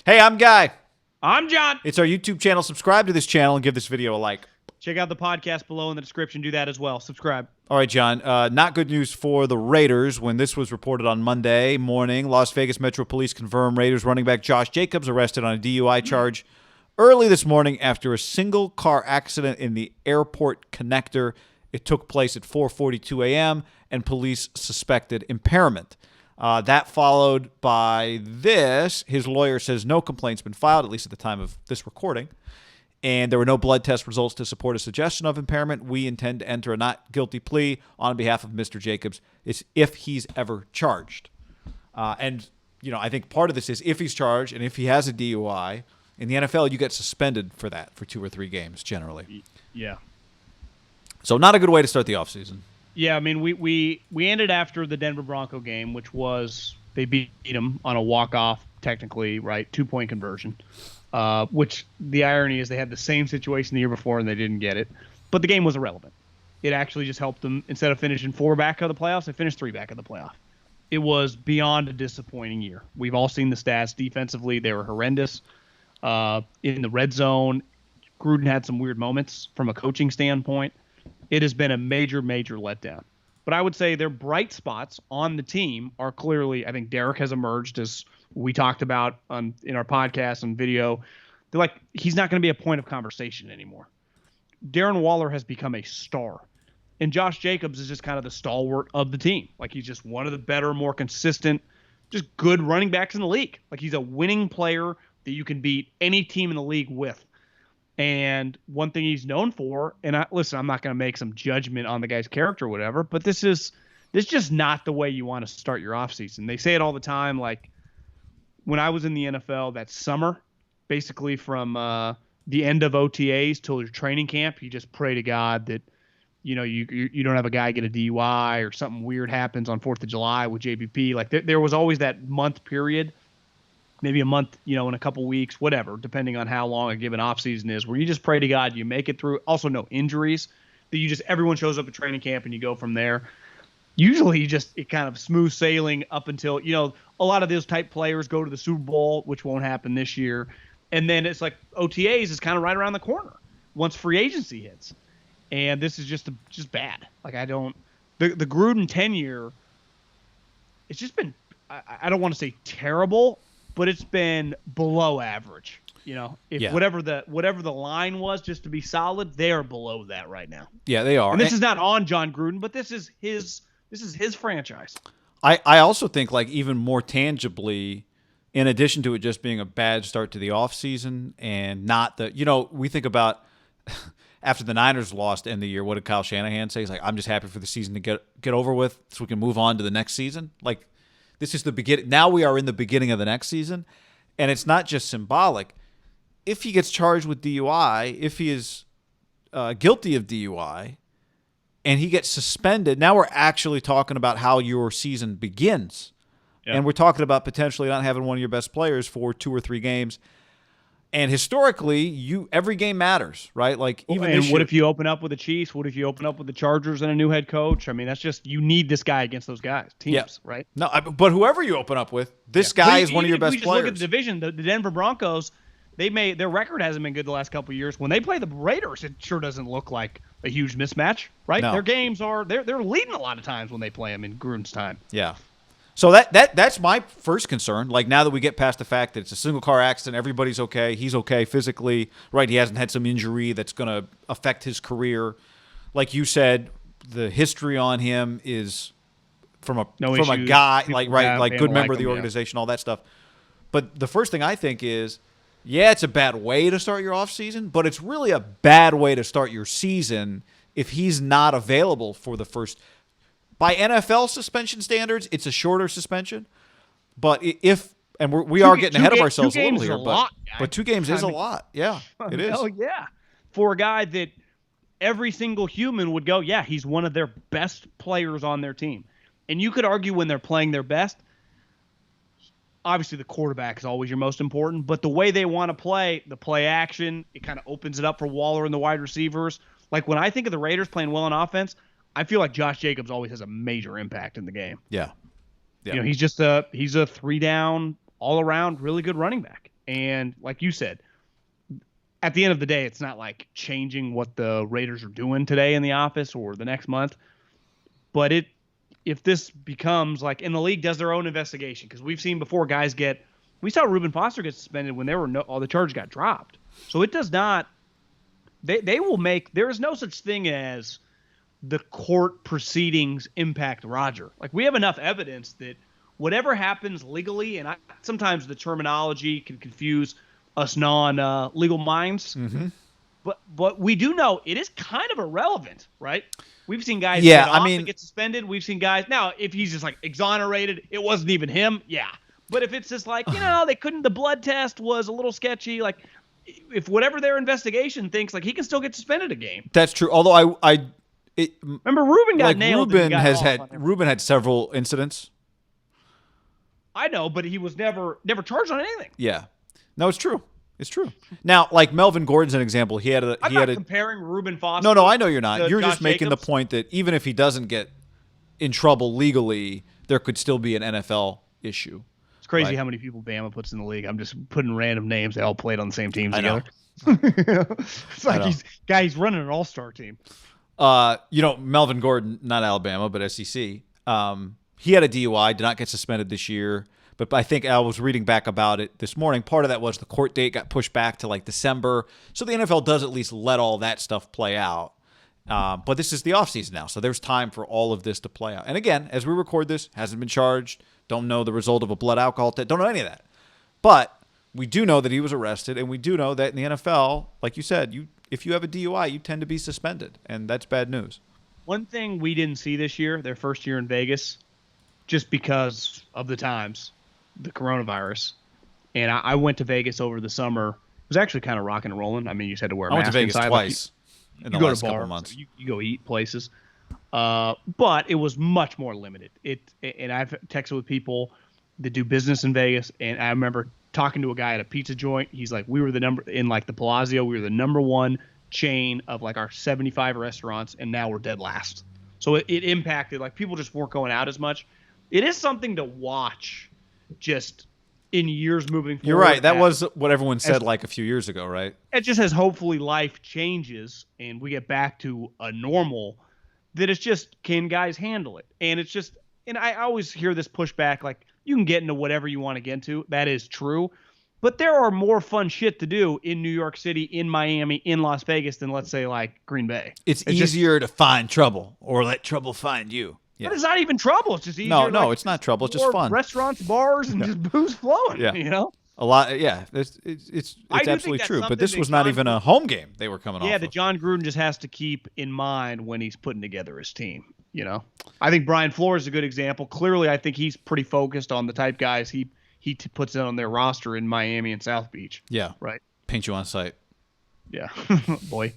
Hey, I'm Guy. I'm John. It's our YouTube channel. Subscribe to this channel and give this video a like. Check out the podcast below in the description. Do that as well. Subscribe. All right, John. Not good news for the Raiders. When this was reported on Monday morning, Las Vegas Metro Police confirmed Raiders running back Josh Jacobs arrested on a DUI charge early this morning after a single car accident in the airport connector. It took place at 4:42 a.m. and police suspected impairment. That followed by this. His lawyer says no complaint's been filed, at least at the time of this recording. And there were no blood test results to support a suggestion of impairment. We intend to enter a not guilty plea on behalf of Mr. Jacobs if he's ever charged. And, I think part of this is if he's charged and if he has a DUI, in the NFL, you get suspended for that for 2 or 3 games generally. Yeah. So not a good way to start the offseason. Yeah, I mean, we ended after the Denver Bronco game, which was they beat them on a walk-off, technically, right? 2-point conversion. Which the irony is they had the same situation the year before and they didn't get it. But the game was irrelevant. It actually just helped them. Instead of finishing 4 back of the playoffs, they finished 3 back of the playoff. It was beyond a disappointing year. We've all seen the stats. Defensively, they were horrendous. In the red zone, Gruden had some weird moments from a coaching standpoint. It has been a major, major letdown. But I would say their bright spots on the team are clearly, I think Derek has emerged as we talked about in our podcast and video. They're like, he's not going to be a point of conversation anymore. Darren Waller has become a star. And Josh Jacobs is just kind of the stalwart of the team. Like, he's just one of the better, more consistent, just good running backs in the league. Like, he's a winning player that you can beat any team in the league with. And one thing he's known for, and I'm not going to make some judgment on the guy's character or whatever, but this is just not the way you want to start your offseason. They say it all the time, like, when I was in the NFL that summer, basically from the end of OTAs till your training camp, you just pray to God that, you don't have a guy get a DUI or something weird happens on 4th of July with JPP. Like, there was always that month period, maybe a month, in a couple weeks, whatever, depending on how long a given offseason is, where you just pray to God you make it through. Also, no injuries, that everyone shows up at training camp and you go from there. Usually it kind of smooth sailing up until, a lot of those type players go to the Super Bowl, which won't happen this year. And then it's like OTAs is kind of right around the corner once free agency hits. And this is just bad. Like, the Gruden tenure, it's just been, I don't want to say terrible, but it's been below average. Whatever the line was, just to be solid, they are below that right now. Yeah, they are. And this is not on John Gruden, but this is his franchise. I also think, like, even more tangibly, in addition to it just being a bad start to the offseason and not we think about after the Niners lost to end the year, what did Kyle Shanahan say? He's like, I'm just happy for the season to get over with so we can move on to the next season. Like, this is the beginning. Now we are in the beginning of the next season, and it's not just symbolic. If he gets charged with DUI, if he is guilty of DUI, and he gets suspended, now we're actually talking about how your season begins. Yeah. And we're talking about potentially not having one of your best players for 2 or 3 games. And historically, every game matters, right? Like, even and what if you open up with the Chiefs? What if you open up with the Chargers and a new head coach? I mean, that's just, you need this guy against those teams, right? No, but whoever you open up with, this guy is one of your best players. Look at the division, the Denver Broncos. Their record hasn't been good the last couple of years. When they play the Raiders, it sure doesn't look like a huge mismatch, right? No. Their games they're leading a lot of times when they play them in Gruden's time. Yeah. So that's my first concern. Like, now that we get past the fact that it's a single car accident, everybody's okay, he's okay physically, right? He hasn't had some injury that's going to affect his career. Like you said, the history on him is from a guy good member of the organization, all that stuff. But the first thing I think is, yeah, it's a bad way to start your offseason, but it's really a bad way to start your season if he's not available for the first. By NFL suspension standards, it's a shorter suspension. But we are getting ahead of ourselves a little here. But 2 games is a lot. Yeah, it is. Oh, yeah. For a guy that every single human would go, yeah, he's one of their best players on their team. And you could argue when they're playing their best, obviously the quarterback is always your most important, but the way they want to play, the play action, it kind of opens it up for Waller and the wide receivers. Like, when I think of the Raiders playing well on offense, I feel like Josh Jacobs always has a major impact in the game. Yeah. He's just he's a 3-down, all-around, really good running back. And like you said, at the end of the day, it's not like changing what the Raiders are doing today in the office or the next month. But if this becomes like, and the league does their own investigation, because we've seen before guys we saw Reuben Foster get suspended when all the charges got dropped. So it does not, they will make, there is no such thing as the court proceedings impact Roger. Like, we have enough evidence that whatever happens legally, and sometimes the terminology can confuse us non-legal minds, but we do know it is kind of irrelevant, right? We've seen guys get off and get suspended. We've seen guys, now if he's just like exonerated, it wasn't even him, yeah. But if it's just like, they couldn't, the blood test was a little sketchy, like if whatever their investigation thinks, like he can still get suspended a game. That's true. Although remember Reuben got nailed. Reuben had several incidents. I know, but he was never charged on anything. Yeah. No, it's true. It's true. Now, like Melvin Gordon's an example. I'm not comparing Reuben Foster. No, I know you're not. You're just making Jacobs. the point that even if he doesn't get in trouble legally, there could still be an NFL issue. It's crazy how many people Bama puts in the league. I'm just putting random names. They all played on the same teams together. It's like he's running an all-star team. Melvin Gordon, not Alabama, but SEC. He had a DUI, did not get suspended this year. But I think I was reading back about it this morning. Part of that was the court date got pushed back to like December. So the NFL does at least let all that stuff play out. But this is the offseason now. So there's time for all of this to play out. And again, as we record this, hasn't been charged. Don't know the result of a blood alcohol test. Don't know any of that. But we do know that he was arrested. And we do know that in the NFL, like you said, if you have a DUI, you tend to be suspended. And that's bad news. One thing we didn't see this year, their first year in Vegas, just because of the times, the coronavirus, and I went to Vegas over the summer. It was actually kind of rocking and rolling. I mean, you just had to wear a mask. I went to Vegas inside. twice in the last couple of months. So you go eat places, but it was much more limited. And I've texted with people that do business in Vegas, and I remember talking to a guy at a pizza joint. He's like, we were the number in like the Palazzo. We were the number one chain of like our 75 restaurants, and now we're dead last. So it impacted, like, people just weren't going out as much. It is something to watch. Just in years moving forward. You're right. That was what everyone said like a few years ago, right? It just has, hopefully life changes and we get back to a normal, that it's just, can guys handle it? And it's just, and I always hear this pushback, like, you can get into whatever you want to get into. That is true. But there are more fun shit to do in New York City, in Miami, in Las Vegas than, let's say, like Green Bay. It's easier to find trouble or let trouble find you. Yeah. But it's not even trouble. It's just easier. No, it's not trouble. It's just fun. Restaurants, bars, and just booze flowing. Yeah. A lot. Yeah. It's absolutely true. But this was not even a home game they were coming off. Yeah, that John Gruden just has to keep in mind when he's putting together his team. I think Brian Flores is a good example. Clearly, I think he's pretty focused on the type guys he puts on their roster in Miami and South Beach. Yeah. Right. Paint you on site. Yeah. Boy.